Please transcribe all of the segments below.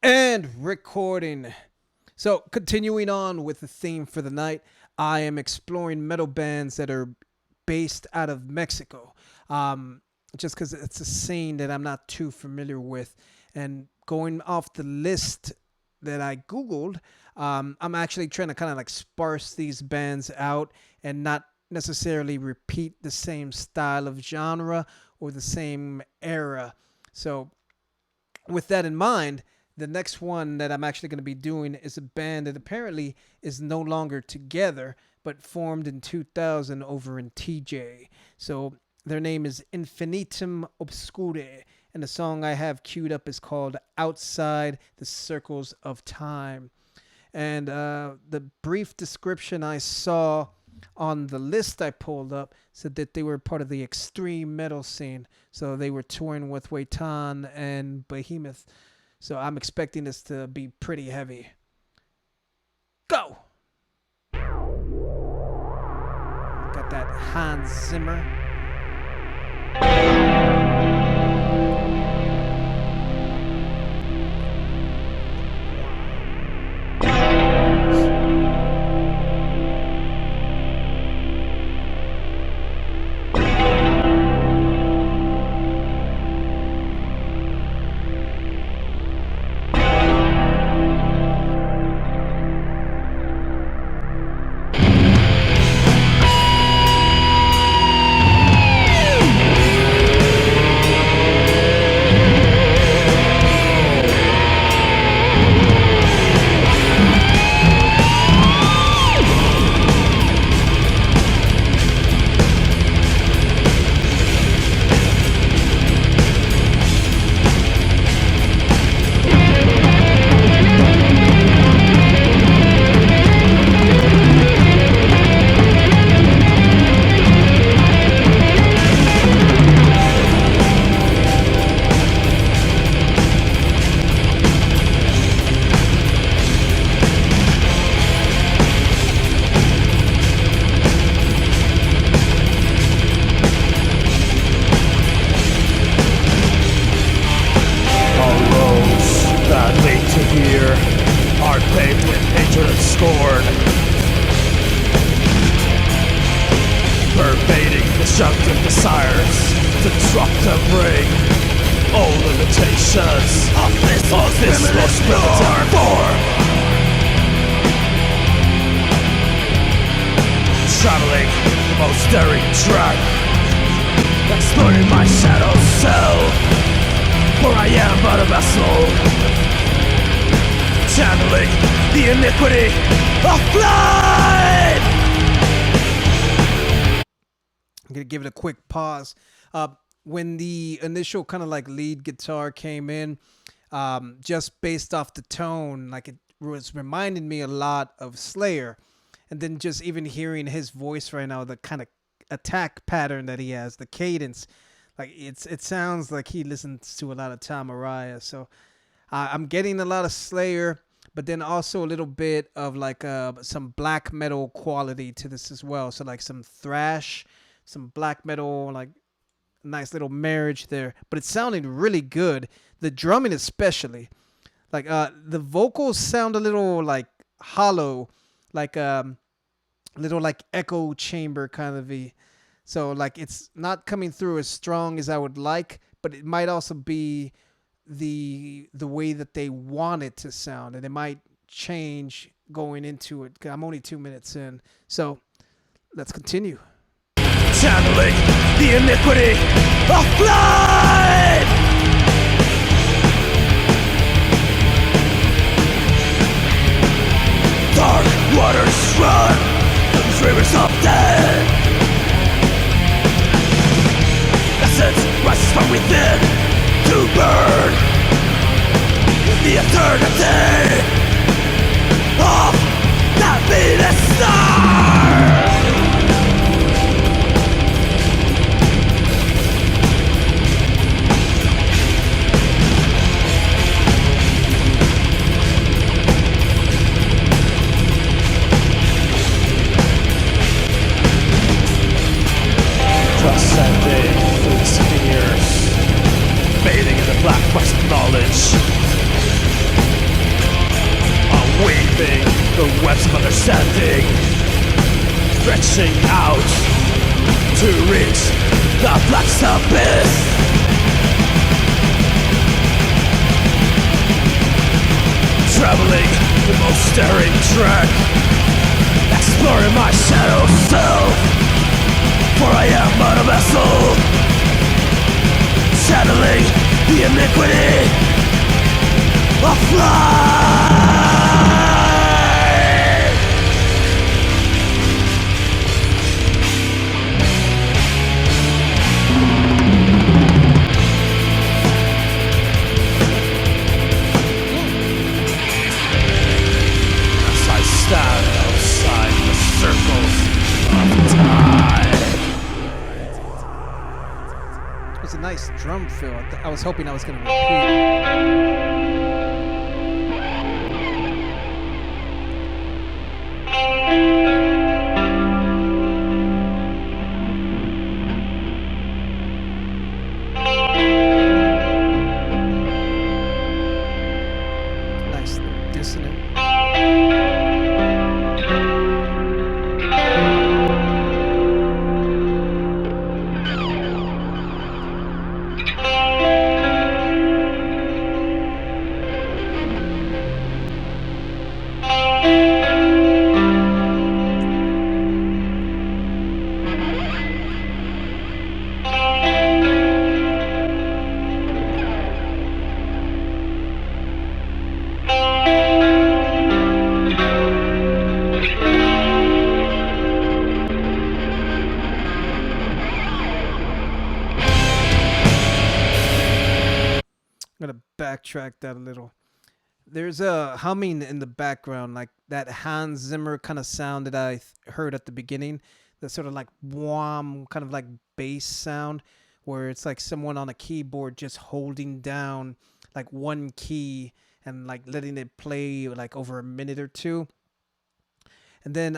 And recording. So, continuing on with the theme for the night, I am exploring metal bands that are based out of Mexico. Um, just because it's a scene that I'm not too familiar with. And going off the list that I Googled, I'm actually trying to kind of like sparse these bands out and not necessarily repeat the same style of genre or the same era. So, with that in mind, the next one that I'm actually going to be doing is a band that apparently is no longer together, but formed in 2000 over in TJ. So their name is Infinitum Obscure, and the song I have queued up is called Outside the Circles of Time. And the brief description I saw on the list I pulled up said that they were part of the extreme metal scene. So they were touring with Waitan and Behemoth. So I'm expecting this to be pretty heavy. Go! Got that Hans Zimmer. Destructive desires to drop to bring all limitations of this most primitive form. Traveling the most daring track, exploring my shadow self, for I am but a vessel, channeling the iniquity of life. I'm going to give it a quick pause. When the initial kind of like lead guitar came in, just based off the tone, like it was reminding me a lot of Slayer. And then just even hearing his voice right now, the kind of attack pattern that he has, the cadence, like it sounds like he listens to a lot of Tom Araya. So I'm getting a lot of Slayer, but then also a little bit of like some black metal quality to this as well. So like some thrash, some black metal, like nice little marriage there. But it's sounding really good. The drumming especially. Like the vocals sound a little like hollow, like little like echo chamber kind of so like it's not coming through as strong as I would like, but it might also be the way that they want it to sound, and it might change going into it. I'm only 2 minutes in, so let's continue. Channeling the iniquity of life. Dark waters run from rivers of death. Essence rises from within to burn in the eternity of that Venus star. Transcending through the spheres, bathing in the black quest of knowledge. the webs of understanding, stretching out to reach the black's abyss. Traveling the most staring track, exploring my shadow self, for I am but a vessel, channeling the iniquity of flight. As I stand outside the circles of time. It was a nice drum fill. I was hoping I was going to repeat. Nice little dissonant. I'm gonna backtrack that a little. There's a humming in the background, like that Hans Zimmer kind of sound that I heard at the beginning. The sort of like wham, kind of like bass sound, where it's like someone on a keyboard just holding down like one key and like letting it play like over a minute or two. And then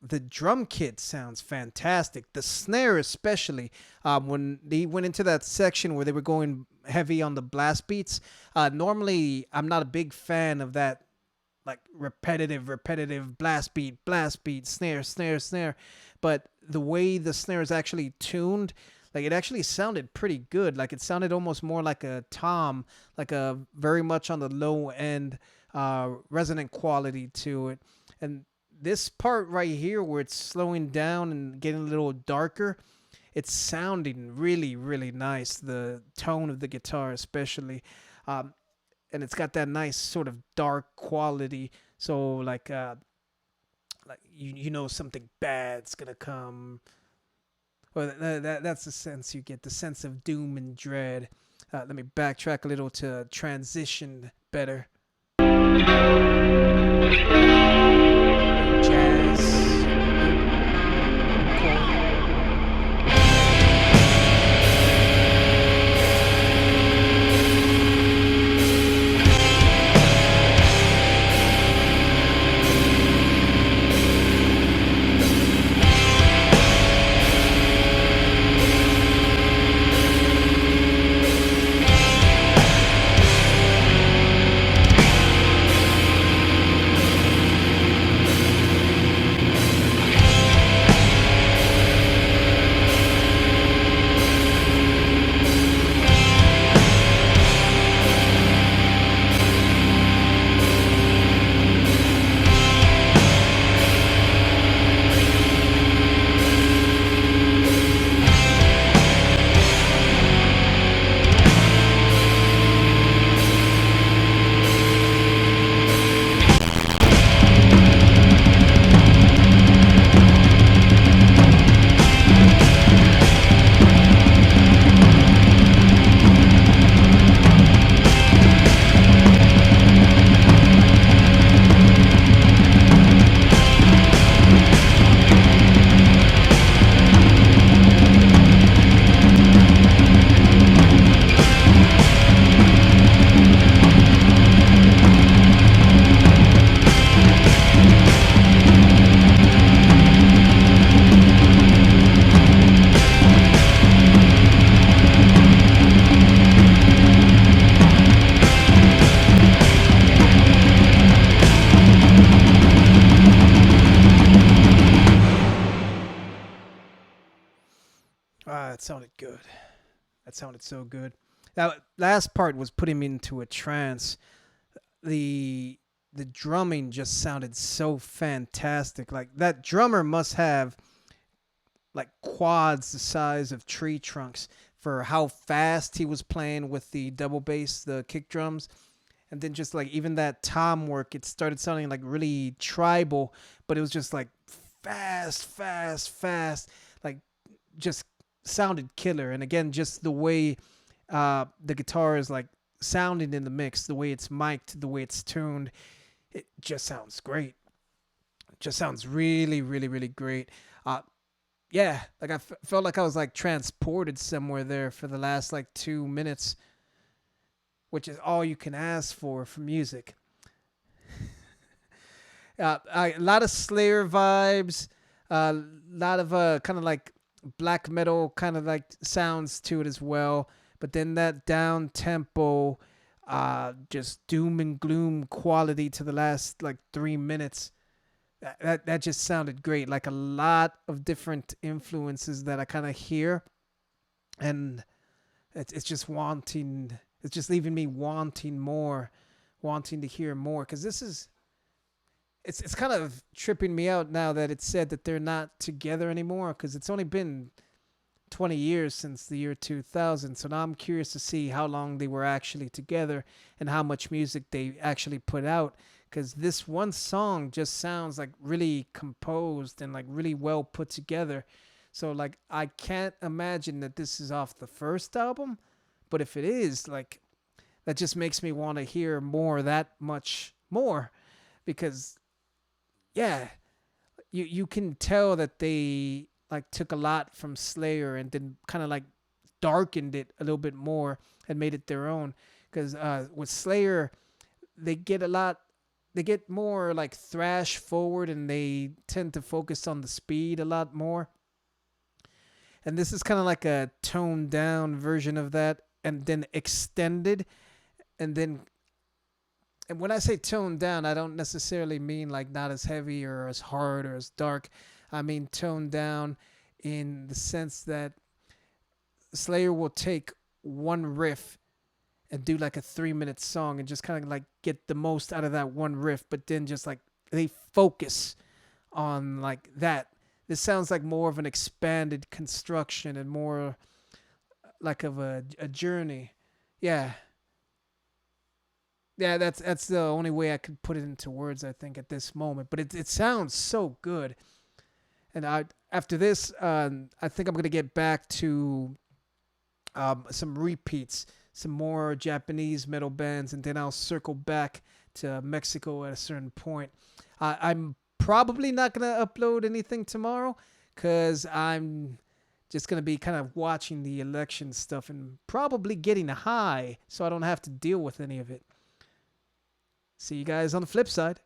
the drum kit sounds fantastic. The snare especially. When they went into that section where they were going heavy on the blast beats. Normally I'm not a big fan of that like repetitive blast beat, snare. But the way the snare is actually tuned, like it actually sounded pretty good. Like it sounded almost more like a tom, like a very much on the low end resonant quality to it. And this part right here where it's slowing down and getting a little darker, it's sounding really, really nice. The tone of the guitar especially. And it's got that nice sort of dark quality. So like you know something bad's gonna come. Well, that's the sense you get, the sense of doom and dread. Let me backtrack a little to transition better. Jazz. sounded good. That sounded so good. That last part was putting me into a trance. The drumming just sounded so fantastic. Like that drummer must have like quads the size of tree trunks for how fast he was playing with the double bass, the kick drums. And then just like even that tom work, it started sounding like really tribal, but it was just like fast, fast, fast, like just sounded killer. And again, just the way the guitar is like sounding in the mix, the way it's mic'd, the way it's tuned, it just sounds great. It just sounds really, really, really great. Uh, yeah, like felt like I was like transported somewhere there for the last like 2 minutes, which is all you can ask for music. A lot of Slayer vibes, a lot of kind of like black metal kind of like sounds to it as well. But then that down tempo, just doom and gloom quality to the last like 3 minutes. That just sounded great. Like a lot of different influences that I kind of hear, and it's just wanting. It's just leaving me wanting more, wanting to hear more. Because this is, it's kind of tripping me out now that it's said that they're not together anymore. Because it's only been 20 years since the year 2000. So now I'm curious to see how long they were actually together and how much music they actually put out. Because this one song just sounds like really composed and like really well put together. So like I can't imagine that this is off the first album, but if it is, like that just makes me want to hear more, that much more, because yeah, you can tell that they like took a lot from Slayer and then kind of like darkened it a little bit more and made it their own. Because with Slayer, they get a lot they get more like thrash forward and they tend to focus on the speed a lot more. And this is kind of like a toned down version of that and then extended. And then, and when I say toned down, I don't necessarily mean like not as heavy or as hard or as dark. I mean toned down in the sense that Slayer will take one riff and do like a 3 minute song and just kind of like get the most out of that one riff, but then just like they focus on like that. This sounds like more of an expanded construction and more like of a journey. Yeah. Yeah, that's the only way I could put it into words, I think, at this moment. But it sounds so good. And after this, I think I'm going to get back to some repeats, some more Japanese metal bands, and then I'll circle back to Mexico at a certain point. I'm probably not going to upload anything tomorrow because I'm just going to be kind of watching the election stuff and probably getting high so I don't have to deal with any of it. See you guys on the flip side.